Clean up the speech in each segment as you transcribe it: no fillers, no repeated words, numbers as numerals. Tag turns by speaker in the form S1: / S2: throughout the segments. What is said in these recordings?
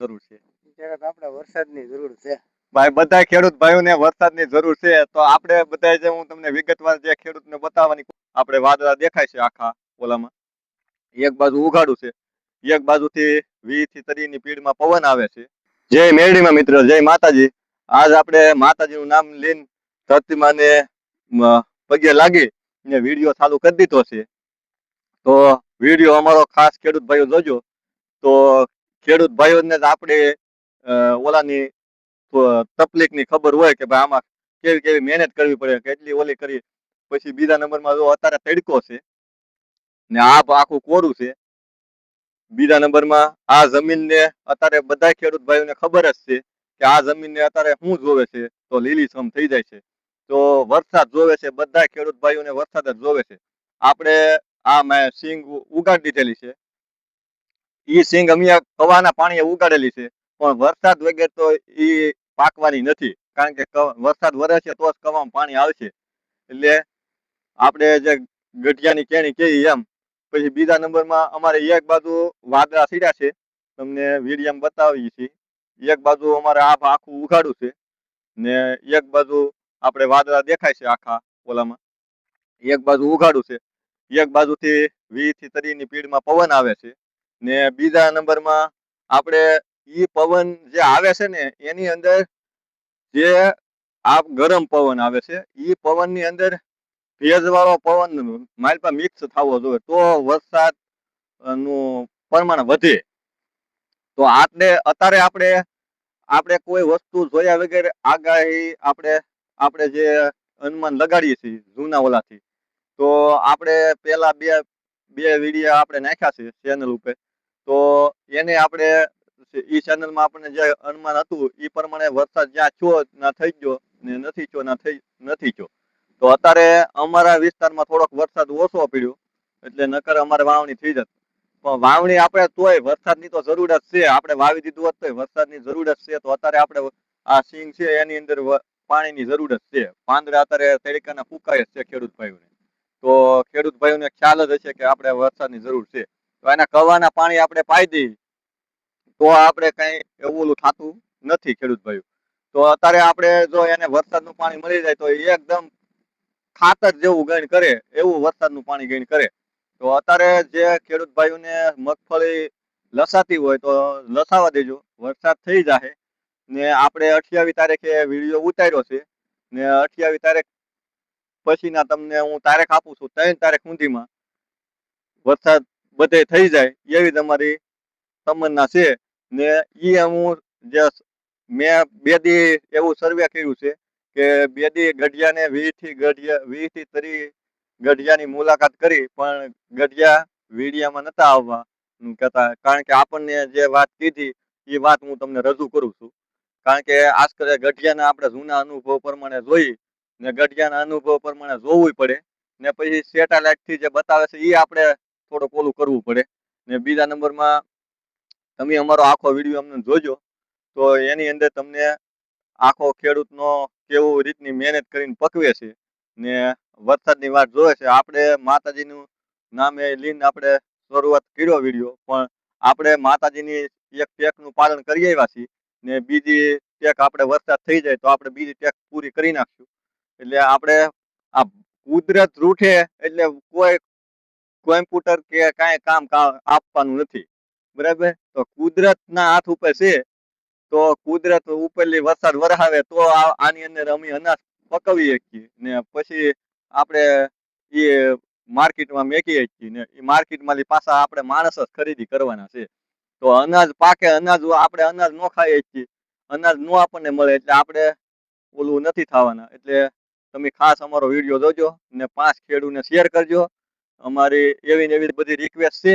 S1: જરૂર છે
S2: ત્યારે આપણે વરસાદની જરૂર છે
S1: ભાઈ. બધા ખેડૂત ભાઈઓને વરસાદની જરૂર છે. તો આપણે બધા જે હું તમને વિગતવાર જે ખેડૂતને બતાવવાની, આપણે વાદળા દેખાય છે આખા ઓલામાં, એક બાજુ ઉઘાડું છે, એક બાજુથી 20 થી 30 ની સ્પીડમાં પવન આવે છે. જય મેરડીમાં મિત્ર, જય માતાજી. આજ આપણે માતાજીનું નામ લઈને ધરતીમાને પગે લાગી ને વિડીયો ચાલુ કરી દીધો છે. તો વિડીયો અમારો ખાસ ખેડૂત ભાઈઓ જોજો. તો ખેડૂત ભાઈઓને આપણે ઓલાની તકલીફની ખબર હોય કે ભાઈ આમાં કેવી કેવી મહેનત કરવી પડે, કેટલી ઓલી કરી. પછી બીજા નંબરમાં જો અત્યારે તડકો છે ને આખું કોરું છે. બીજા નંબરમાં આ જમીનને અત્યારે બધા ખેડૂત ભાઈઓને ખબર જ છે કે આ જમીનને અત્યારે શું જોવે છે, તો લીલીછમ થઈ જાય છે. તો વરસાદ જોવે છે, બધા ખેડૂત ભાઈઓને વરસાદ જ જોવે છે. આપણે આ સિંગ ઉગાડી દીધેલી છે. ઈ સિંગ અમે કવાના પાણીએ ઉગાડેલી છે, પણ વરસાદ વગર તો ઈ પાકવાની નથી. કારણ કે વરસાદ વરસે તો જ કવામાં પાણી આવશે. એટલે આપણે જે ગઢિયાની કેણી કહીએ એમ. પછી બીજા નંબરમાં અમારે એક બાજુ વાદળા સીડ્યા છે, તમને વિડીયોમાં બતાવીએ છીએ. એક બાજુ અમારે આખું ઉઘાડું છે ને એક બાજુ આપણે વાદળા દેખાય છે આખા ઓલામાં. એક બાજુ ઉઘાડું છે, એક બાજુથી 20 થી 30 ની સ્પીડમાં પવન આવે છે. ને બીજા નંબરમાં આપણે ઈ પવન જે આવે છે ને એની અંદર જે આ ગરમ પવન આવે છે, ઈ પવનની અંદર ભેજવાળો પવન માલપા મિક્સ થવો જોઈએ, તો વરસાદ નું પ્રમાણ વધે. તો અત્યારે આપણે કોઈ વસ્તુ જોયા વગર આગાહી આપણે જે અનુમાન લગાડીએ છીએ જૂના ઓલાથી, તો આપણે પેલા બે વિડીયો આપણે નાખ્યા છે ચેનલ ઉપર. તો એને આપણે ઈ ચેનલમાં આપણને જે અનુમાન હતું એ પ્રમાણે વરસાદ જ્યાં થયો ના થઈ ગયો, ને નથી થયો ના નથી થયો. તો અત્યારે અમારા વિસ્તારમાં થોડોક વરસાદ ઓછો પડ્યો, એટલે નકર અમારે વાવણી થઈ જત. પણ વાવણી આપણે તોય વરસાદની તો જરૂર જ છે. આપણે વાવી દીધું હોત તોય વરસાદની જરૂર જ છે. તો અત્યારે આપણે આ સિંગ છે એની અંદર પાણીની જરૂર જ છે. પાંદડા અત્યારે તડકાના ફૂંકાય જ છે ખેડૂત ભાઈઓને. તો ખેડૂત ભાઈઓને ખ્યાલ જ હશે કે આપણે વરસાદની જરૂર છે. તો એના કવાના પાણી આપણે પાઈ દઈએ તો આપણે કઈ એવું ઓલું થતું નથી ખેડૂત ભાઈઓ. તો અત્યારે આપણે જો એને વરસાદનું પાણી મળી જાય તો એકદમ ખાતર જેવું ગણ કરે એવું વરસાદનું પાણી ગણ કરે. તો અત્યારે જે ખેડૂત ભાઈઓને મગફળી લસાતી હોય તો લસાવા દેજો, વરસાદ થઈ જાય. ને આપણે 28 તારીખે વિડીયો ઉતાર્યો છે ને 28 તારીખ પછીના તમને હું તારીખ આપું છું. 3 તારીખ સુધીમાં વરસાદ બધે થઈ જાય એવી તમારી તમન્ના છે. ને ઈ હું જે મેં 2 દી એવું સર્વે કર્યું છે કે 2 દી ગઢિયાને 20 થી 30 ગઢિયાની મુલાકાત કરી, પણ ગઢિયા વિડીયામાં નતા આવવા કહેતા. કારણ કે આપણને જે વાત કીધી એ વાત હું તમને રજૂ કરું છું. કારણ કે આજકાલ ગઢિયાના આપણે જૂના અનુભવ પ્રમાણે જોઈ ને ગઢિયાના અનુભવ પ્રમાણે જોવું પડે. ને પછી સેટેલાઇટ થી જે બતાવે છે એ આપણે થોડુંક ઓલું કરવું પડે. ને બીજા નંબરમાં તમે અમારો આખો વિડીયો અમને જોજો, તો એની અંદર તમને આખો ખેડૂતનો કેવું રીતની મહેનત કરીને પકવે છે ને વરસાદની વાત જોવે છે. આપણે માતાજીનું નામે લઈને આપણે શરૂઆત કર્યો વિડીયો, પણ આપણે માતાજીની એક ટેકનું પાલન કરી આવ્યા છીએ ને બીજી ટેક આપણે વરસાદ થઈ જાય તો આપણે બીજી ટેક પૂરી કરી નાખશું. એટલે આપણે આ કુદરત રૂઠે એટલે કોઈ કોમ્પ્યુટર કે કાંઈ કામ આપવાનું નથી, બરાબર. તો કુદરતના હાથ ઉપર છે. તો કુદરત ઉપરલી વરસાદ વરસાવે તો આની અંદર અમે અનાજ પકવીએ છીએ ને પછી આપણે એ માર્કેટમાં મેકીએ છીએ ને એ માર્કેટમાંથી પાછા આપણે માણસ જ ખરીદી કરવાના છે. તો અનાજ પાકે, આપણે અનાજ ન ખાઈએ છીએ, અનાજ નો આપણને મળે એટલે આપણે ઓલું નથી થવાના. એટલે તમે ખાસ અમારો વિડીયો જોજો ને 5 ખેડૂતને શેર કરજો. અમારી એવી ને એવી બધી રિક્વેસ્ટ છે.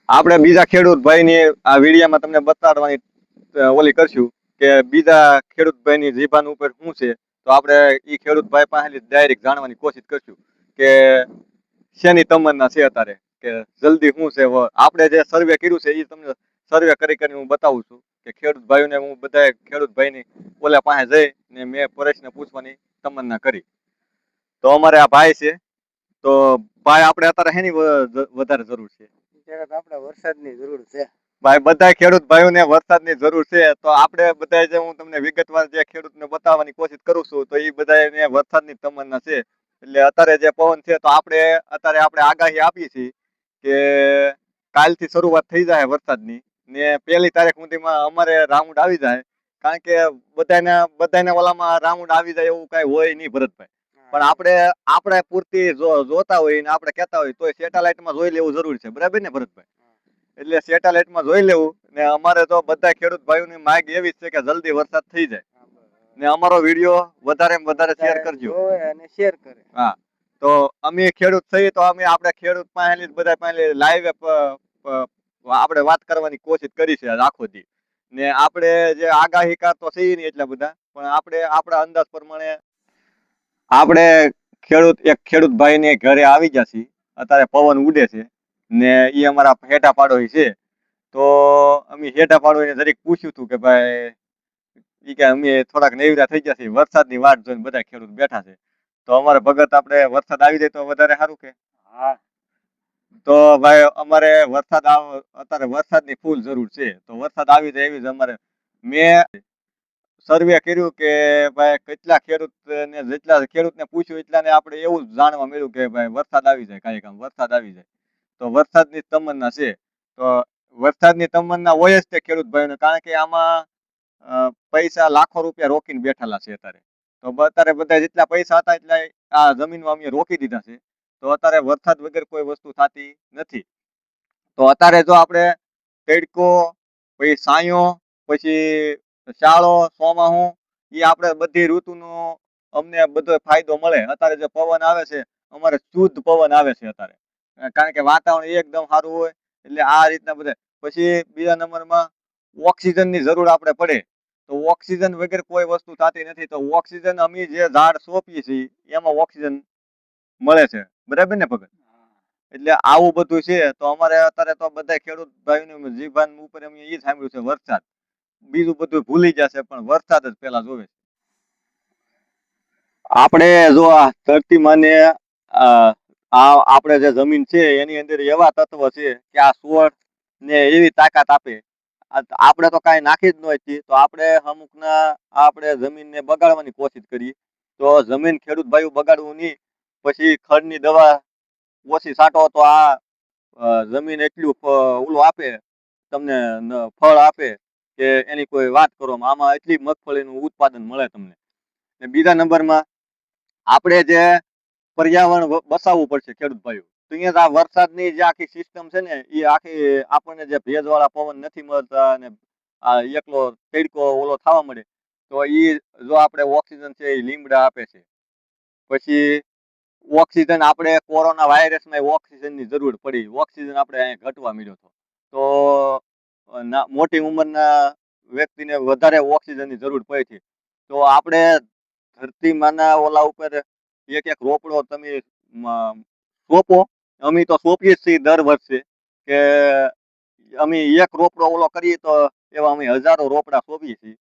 S1: આપણે બીજા ખેડૂત ભાઈની આ વિડીયામાં તમને બતાડવાની ઓલી કરશું કે બીજા ખેડૂત ભાઈની જીભાન ઉપર શું છે. તો આપણે એ ખેડૂત ભાઈ પાસેથી ડાયરેક્ટ જાણવાની કોશિશ કરશું કે શેની તમન્ના છે અત્યારે, કે જલ્દી શું છે. આપણે જે સર્વે કર્યું છે એ તમને સર્વે કરીને હું બતાવું છું કે ખેડૂત ભાઈઓને હું બધા ખેડૂત ભાઈની ઓલા પાસે જઈ ને મેં પરેશને પૂછવાની તમન્ના કરી. તો અમારે આ ભાઈ છે. તો ભાઈ આપણે અત્યારે શેની વધારે જરૂર છે?
S2: ત્યારે આપણે વરસાદની જરૂર છે.
S1: ભાઈ બધા ખેડૂત ભાઈઓને વરસાદની જરૂર છે તો આપણે બધા જે હું તમને વિગતવાર જે ખેડૂતને બતાવવાની કોશિશ કરું છું તો એ બધાને વરસાદની તમન્ના છે એટલે અત્યારે જે પવન છે તો આપણે આગાહી આપીએ છીએ કે કાલથી શરૂઆત થઈ જાય વરસાદની ને 1 તારીખ સુધીમાં અમારે રાઉન્ડ આવી જાય કારણ કે બધાને ઓલામાં રાઉન્ડ આવી જાય એવું કઈ હોય નહીં ભરતભાઈ પણ આપણે પૂરતી જોતા હોય ને આપણે કહેતા હોય તો સેટેલાઇટમાં જોઈ લેવું જરૂરી છે બરાબર ને ભરતભાઈ એટલે સેટેલાઇટમાં જોઈ લેવું ને અમારે તો બધા ખેડૂત ભાઈઓની માંગ એવી જ છે કે જલ્દી વરસાદ થઈ જાય ને અમારો વિડીયો વધારેમાં વધારે શેર કરજો
S2: જોવે અને શેર કરે.
S1: હા તો અમે ખેડૂત છીએ તો આપણે ખેડૂત પાસે બધા પાસે લાઈવ આપણે વાત કરવાની કોશિશ કરી છે આજ આખો દી ને આપણે જે આગાહીકાર તો છીએ નહીં એટલા બધા પણ આપણે આપણા અંદાજ પ્રમાણે આપણે એક ખેડૂત ભાઈને ઘરે આવી જશે અત્યારે પવન ઉડે છે ને એ અમારા હેઠા પાડોશી છે તો અમે હેઠા પાડોશીને જરીક પૂછ્યું હતું કે ભાઈ ઈ કે અમે થોડાક નેવરા થઈ જશે વરસાદની વાટ જોઈને બધા ખેડૂત બેઠા છે તો અમારે ભગત આપણે વરસાદ આવી જાય તો વધારે સારું કે
S2: હા
S1: તો ભાઈ અમારે અત્યારે વરસાદની ફૂલ જરૂર છે તો વરસાદ આવી જાય એવી જ અમારે મેં સર્વે કર્યું કે ભાઈ જેટલા ખેડૂતને પૂછ્યું એટલાને આપણે એવું જાણવા મળ્યું કે ભાઈ વરસાદ આવી જાય કાંઈ કામ વરસાદ આવી જાય તો વરસાદની તમન્ના છે તો વરસાદની તમન્ના હોય જ તે ખેડૂત ભાઈઓને કારણ કે આમાં પૈસા લાખો રૂપિયા રોકીને બેઠેલા છે અત્યારે તો અત્યારે બધા જેટલા પૈસા હતા એટલા આ જમીનમાં અમે રોકી દીધા છે તો અત્યારે વરસાદ વગર કોઈ વસ્તુ થતી નથી તો અત્યારે જો આપણે તડકો પછી સાયો પછી શાળો ચોમાસું એ આપણે બધી ઋતુનો અમને બધો ફાયદો મળે અત્યારે જે પવન આવે છે અમારે શુદ્ધ પવન આવે છે અત્યારે કારણ કે વાતાવરણ એકદમ સારું હોય એટલે આ રીતના બધા પછી બીજા નંબરમાં ઓક્સિજનની જરૂર આપણે પડે તો ઓક્સિજન વગર કોઈ વસ્તુ થતી નથી તો ઓક્સિજન અમે જે ઝાડ સોંપીએ છીએ એમાં ઓક્સિજન મળે છે બરાબર ને ભગત એટલે આવું બધું છે તો અમારે અત્યારે તો બધા ખેડૂત ભાઈઓની જીવન ઉપર અમે એ સાંભળ્યું છે વરસાદ બીજું બધું ભૂલી જશે પણ વરસાદ જ પેલા જોવે છે આપણે જો આ ધરતીમાંને આપણે જે જમીન છે એની અંદર એવા તત્વ છે કે આ છોડ ને એવી તાકાત આપે આપણે તો કાંઈ નાખી જ ન હતી તો આપણે અમુકના આપણે જમીનને બગાડવાની કોશિશ કરીએ તો જમીન ખેડૂત ભાઈઓ બગાડવું નહીં પછી ખડની દવા ઓછી છાંટો તો આ જમીન એટલું ઓલું આપે તમને ફળ આપે કે એની કોઈ વાત કરો આમાં એટલી મગફળીનું ઉત્પાદન મળે તમને ને બીજા નંબરમાં આપણે જે પર્યાવરણ બસાવવું પડશે ખેડૂત ભાઈઓ તો અહીંયા આ વરસાદની જે આખી સિસ્ટમ છે ને એ આખી આપણને જે ભેજવાળા પવન નથી મળતા અને આ એકલો તડકો ઓલો થવા મળે તો એ જો આપણે ઓક્સિજન છે એ લીમડા આપે છે પછી ઓક્સિજન આપણે કોરોના વાયરસમાં ઓક્સિજનની જરૂર પડી ઓક્સિજન આપણે અહીંયા ઘટવા મળ્યો હતો તો મોટી ઉંમરના વ્યક્તિને વધારે ઓક્સિજનની જરૂર પડી છે તો આપણે ધરતીમાંના ઓલા ઉપર એક રોપડો તમે સોંપો અમે તો સોંપીએ જ છીએ દર વર્ષે કે અમે એક રોપડો ઓલો કરીએ તો એવા અમે હજારો રોપડા સોંપીએ છીએ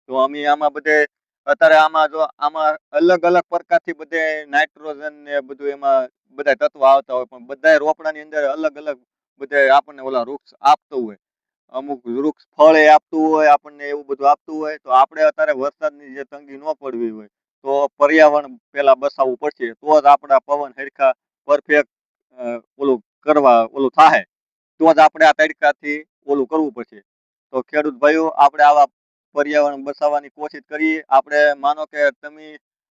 S1: તો અમે આમાં બધે અત્યારે આમાં અલગ અલગ પ્રકારથી બધે નાઇટ્રોજન ને બધું એમાં બધા તત્વો આવતા હોય પણ બધા રોપડાની અંદર અલગ અલગ બધે આપણને ઓલા વૃક્ષ આપતું હોય અમુક વૃક્ષ ફળ આપતું હોય આપણને એવું બધું આપતું હોય તો આપણે અત્યારે વરસાદની જે તંગી ન પડવી હોય તો પર્યાવરણ પેલા બસાવવું પડશે તો જ આપણા પવન હરખા પરફેક્ટ ઓલું થાય તો જ આપણે આ તડકાથી ઓલું કરવું પડશે તો ખેડૂત ભાઈઓ આપણે આવા પર્યાવરણ બસાવવાની કોશિશ કરીએ આપણે માનો કે તમે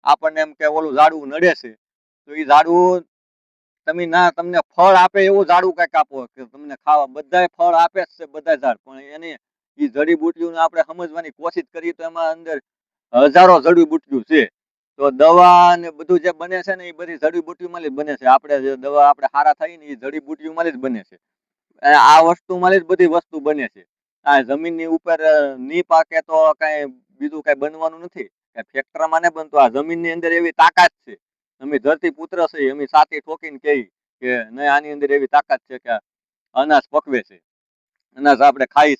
S1: આપણને એમ કે ઓલું ઝાડવું નડે છે તો એ ઝાડવું તમને ફળ આપે એવું ઝાડવું કંઈક આપો કે તમને ખાવા બધાય ફળ આપે જ છે બધા ઝાડ પણ એને એ જડીબુટ્ટીઓને આપણે સમજવાની કોશિશ કરીએ તો એમાં અંદર હજારો જડીબુટ્ટીઓ છે તો દવા ને બધું જે બને છે ને એ બધી જડીબુટ્ટીઓમાં જ બને છે આપણે જે દવા આપણે સારા થાય ને એ જડીબુટ્ટીઓમાં જ બને છે આ વસ્તુમાં જ બધી વસ્તુ બને છે આ જમીનની ઉપર ની પાકે તો કઈ બીજું કઈ બનવાનું નથી ફેક્ટરીમાં ને બનતું આ જમીનની અંદર એવી તાકાત છે અમે ધરતી પુત્ર છે અમે સાથી ઠોકીને કહી કે નહીં આની અંદર એવી તાકાત છે કે અનાજ પકવે છે અનાજ આપણે ખાઈ